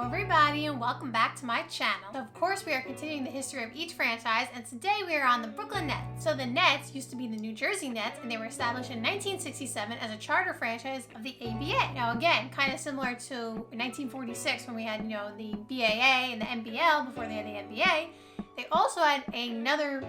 Hello everybody and welcome back to my channel. So of course we are continuing the history of each franchise, and today we are on the Brooklyn Nets. So the Nets used to be the New Jersey Nets, and they were established in 1967 as a charter franchise of the ABA. Now again, kind of similar to 1946 when we had, the BAA and the NBL before they had the NBA. They also had another,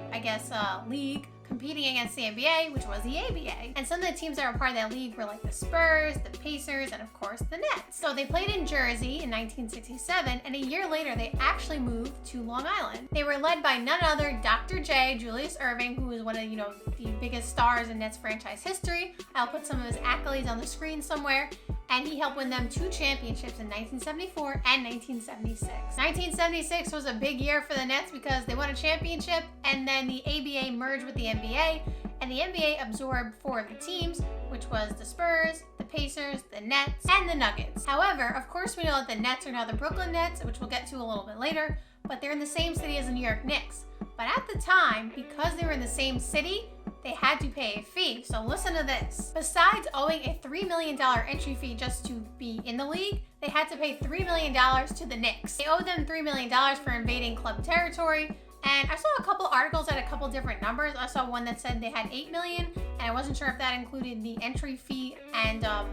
league competing against the NBA, which was the ABA. And some of the teams that were part of that league were like the Spurs, the Pacers, and of course the Nets. So they played in Jersey in 1967, and a year later they actually moved to Long Island. They were led by none other Dr. J, Julius Erving, who was one of, the biggest stars in Nets franchise history. I'll put some of his accolades on the screen somewhere. And he helped win them 2 championships in 1974 and 1976. 1976 was a big year for the Nets because they won a championship, and then the ABA merged with the NBA, and the NBA absorbed 4 of the teams, which was the Spurs, the Pacers, the Nets, and the Nuggets. However, of course we know that the Nets are now the Brooklyn Nets, which we'll get to a little bit later, but they're in the same city as the New York Knicks. But at the time, because they were in the same city, they had to pay a fee. So listen to this. Besides owing a $3 million entry fee just to be in the league, they had to pay $3 million to the Knicks. They owed them $3 million for invading club territory. And I saw a couple articles at a couple different numbers. I saw one that said they had $8 million, and I wasn't sure if that included the entry fee and the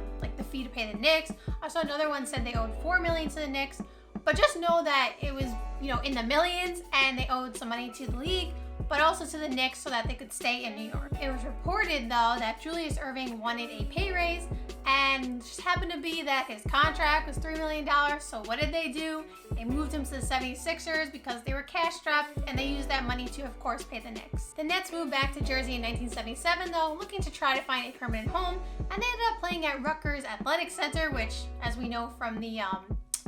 fee to pay the Knicks. I saw another one said they owed $4 million to the Knicks. But just know that it was, in the millions, and they owed some money to the league, but also to the Knicks so that they could stay in New York. It was reported, though, that Julius Erving wanted a pay raise, and just happened to be that his contract was $3 million, so what did they do? They moved him to the 76ers because they were cash-strapped, and they used that money to, of course, pay the Knicks. The Nets moved back to Jersey in 1977, though, looking to try to find a permanent home, and they ended up playing at Rutgers Athletic Center, which, as we know from the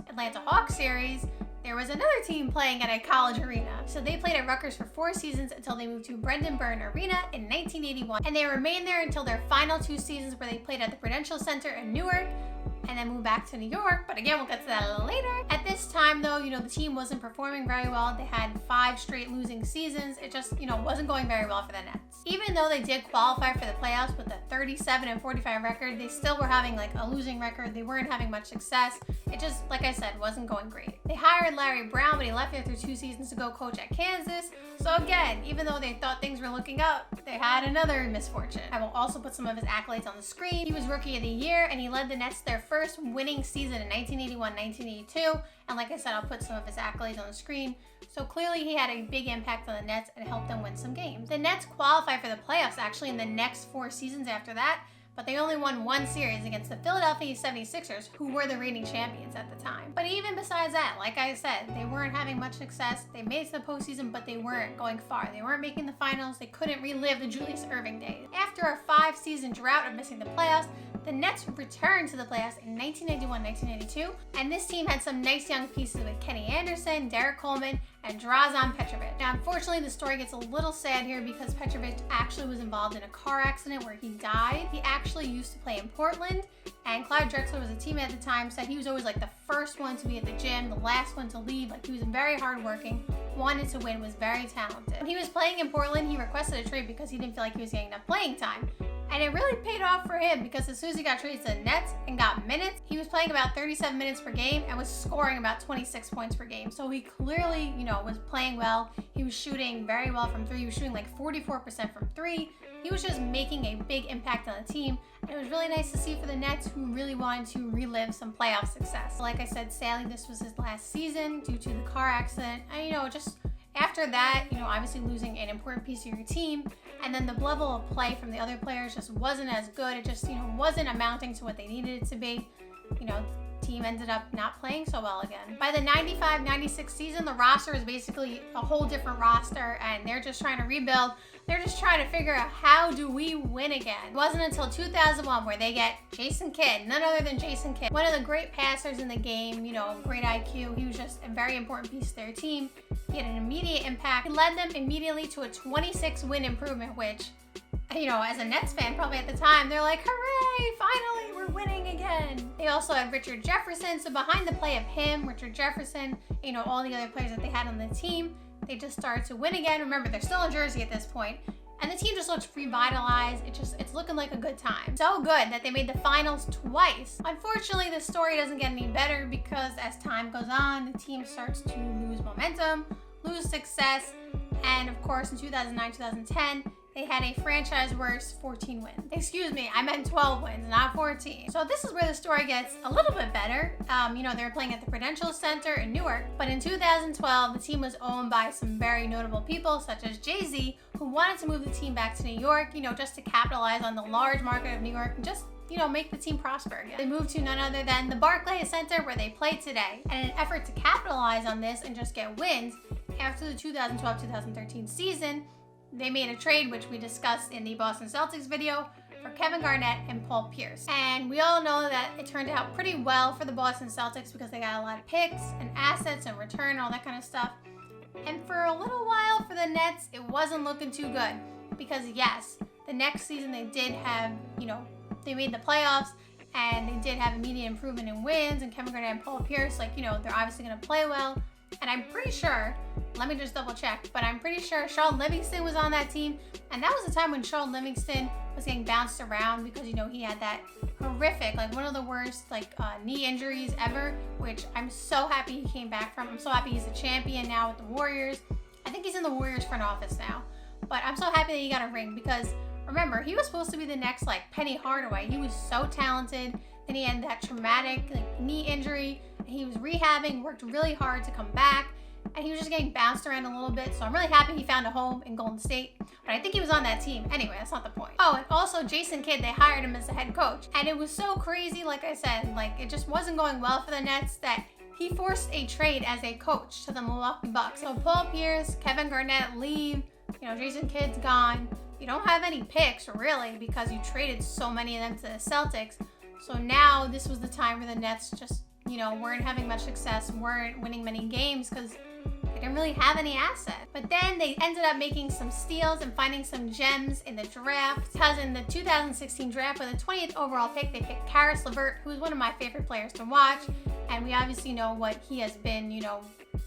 Atlanta Hawks series, there was another team playing at a college arena. So they played at Rutgers for 4 seasons until they moved to Brendan Byrne Arena in 1981. And they remained there until their final 2 seasons, where they played at the Prudential Center in Newark and then moved back to New York. But again, we'll get to that a little later. At this time, though, the team wasn't performing very well. They had 5 straight losing seasons. It just, wasn't going very well for the Nets. Even though they did qualify for the playoffs with a 37-45 record, they still were having a losing record. They weren't having much success. It just, like I said, wasn't going great. They hired Larry Brown, but he left after 2 seasons to go coach at Kansas. So again, even though they thought things were looking up, they had another misfortune. I will also put some of his accolades on the screen. He was Rookie of the Year, and he led the Nets to their first winning season in 1981-1982. And like I said, I'll put some of his accolades on the screen. So clearly he had a big impact on the Nets and helped them win some games. The Nets qualified for the playoffs actually in the next 4 seasons after that, but they only won 1 series against the Philadelphia 76ers, who were the reigning champions at the time. But even besides that, like I said, they weren't having much success. They made it to the postseason, but they weren't going far. They weren't making the finals. They couldn't relive the Julius Erving days. After a 5-season drought of missing the playoffs, the Nets returned to the playoffs in 1991-1992, and this team had some nice young pieces with Kenny Anderson, Derek Coleman, and Drazen Petrovic. Now, unfortunately, the story gets a little sad here because Petrovic actually was involved in a car accident where he died. He actually used to play in Portland, and Clyde Drexler was a teammate at the time, said he was always the first one to be at the gym, the last one to leave. He was very hardworking, wanted to win, was very talented. When he was playing in Portland, he requested a trade because he didn't feel like he was getting enough playing time. And it really paid off for him because as soon as he got traded to the Nets and got minutes, he was playing about 37 minutes per game and was scoring about 26 points per game. So he clearly, was playing well. He was shooting very well from 3. He was shooting 44% from 3. He was just making a big impact on the team. And it was really nice to see for the Nets, who really wanted to relive some playoff success. Like I said, sadly, this was his last season due to the car accident. And, just after that, obviously losing an important piece of your team, and then the level of play from the other players just wasn't as good. It just, wasn't amounting to what they needed it to be. Team ended up not playing so well again. By the 95-96 season, the roster is basically a whole different roster, and they're just trying to rebuild. They're just trying to figure out, how do we win again? It wasn't until 2001 where they get Jason Kidd, none other than Jason Kidd, one of the great passers in the game, great IQ. He was just a very important piece of their team. He had an immediate impact. He led them immediately to a 26-win improvement, which, as a Nets fan probably at the time, they're like, hooray, finally, we're winning again. They also had Richard Jefferson, so behind the play of him, Richard Jefferson, all the other players that they had on the team, they just started to win again. Remember, they're still in Jersey at this point, and the team just looks revitalized. It's looking like a good time. So good that they made the finals twice. Unfortunately, the story doesn't get any better because as time goes on, the team starts to lose momentum, lose success, and of course in 2009-2010, they had a franchise worst 14 wins. Excuse me, I meant 12 wins, not 14. So this is where the story gets a little bit better. You know, they were playing at the Prudential Center in Newark, but in 2012, the team was owned by some very notable people such as Jay-Z, who wanted to move the team back to New York, you know, just to capitalize on the large market of New York and just, you know, make the team prosper again. They moved to none other than the Barclays Center where they play today. And in an effort to capitalize on this and just get wins, after the 2012-2013 season, they made a trade, which we discussed in the Boston Celtics video, for Kevin Garnett and Paul Pierce. And we all know that it turned out pretty well for the Boston Celtics because they got a lot of picks and assets and return, all that kind of stuff. And for a little while for the Nets, it wasn't looking too good because yes, the next season they did have, you know, they made the playoffs and they did have immediate improvement in wins, and Kevin Garnett and Paul Pierce, like, you know, they're obviously going to play well. And I'm pretty sure, let me just double check, but I'm pretty sure Shaun Livingston was on that team. And that was the time when Shaun Livingston was getting bounced around because, you know, he had that horrific, like one of the worst, knee injuries ever, which I'm so happy he came back from. I'm so happy he's a champion now with the Warriors. I think he's in the Warriors front office now. But I'm so happy that he got a ring because, remember, he was supposed to be the next, Penny Hardaway. He was so talented. Then he had that traumatic, knee injury. He was rehabbing, worked really hard to come back, and he was just getting bounced around a little bit. So I'm really happy he found a home in Golden State. But I think he was on that team. Anyway, that's not the point. Oh, and also Jason Kidd, they hired him as the head coach. And it was so crazy, like I said, it just wasn't going well for the Nets that he forced a trade as a coach to the Milwaukee Bucks. So Paul Pierce, Kevin Garnett leave, you know, Jason Kidd's gone. You don't have any picks, really, because you traded so many of them to the Celtics. So now this was the time where the Nets just, you know, weren't having much success, weren't winning many games because they didn't really have any assets. But then they ended up making some steals and finding some gems in the draft. Because in the 2016 draft, with the 20th overall pick, they picked Caris LeVert, who's one of my favorite players to watch. And we obviously know what he has been, you know,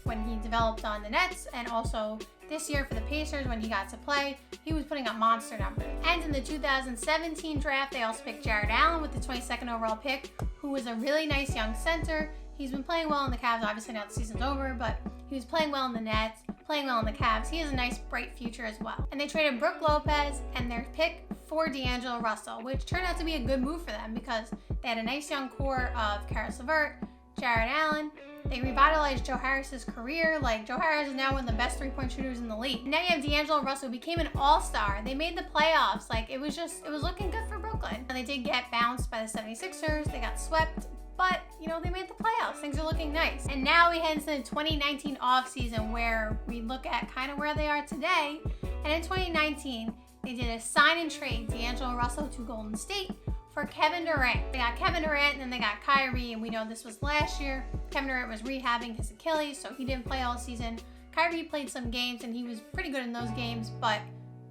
when he developed on the Nets, and also this year for the Pacers when he got to play, he was putting up monster numbers. And in the 2017 draft, they also picked Jared Allen with the 22nd overall pick, who was a really nice young center. He's been playing well in the Cavs. Obviously now the season's over, but he was playing well in the Nets, playing well in the Cavs. He has a nice, bright future as well. And they traded Brook Lopez and their pick for D'Angelo Russell, which turned out to be a good move for them because they had a nice young core of Caris LeVert, Jared Allen. They revitalized Joe Harris's career. Joe Harris is now one of the best three-point shooters in the league. Now you have D'Angelo Russell, who became an all-star. They made the playoffs. It was looking good for Brooklyn. And they did get bounced by the 76ers. They got swept, but, you know, they made the playoffs. Things are looking nice. And now we head into the 2019 offseason where we look at kind of where they are today. And in 2019, they did a sign and trade D'Angelo Russell to Golden State for Kevin Durant. They got Kevin Durant and then they got Kyrie, and we know this was last year. Kevin Durant was rehabbing his Achilles, so he didn't play all season. Kyrie played some games and he was pretty good in those games, but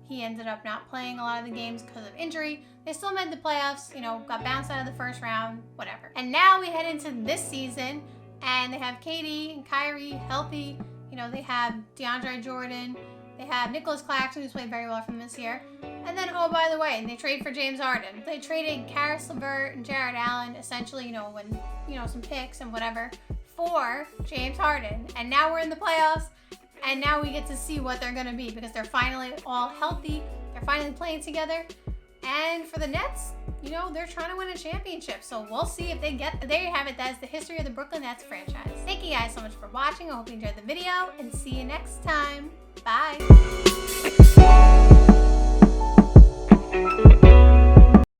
he ended up not playing a lot of the games because of injury. They still made the playoffs, you know, got bounced out of the first round, whatever. And now we head into this season and they have KD and Kyrie healthy. You know, they have DeAndre Jordan. They have Nicholas Claxton, who's played very well for them this year. And then, oh, by the way, they trade for James Harden. They traded Caris LeVert and Jared Allen, essentially, you know, when, you know, some picks and whatever, for James Harden. And now we're in the playoffs, and now we get to see what they're going to be because they're finally all healthy. They're finally playing together. And for the Nets, you know, they're trying to win a championship. So we'll see if they get there. There you have it. That is the history of the Brooklyn Nets franchise. Thank you guys so much for watching. I hope you enjoyed the video, and see you next time. Bye.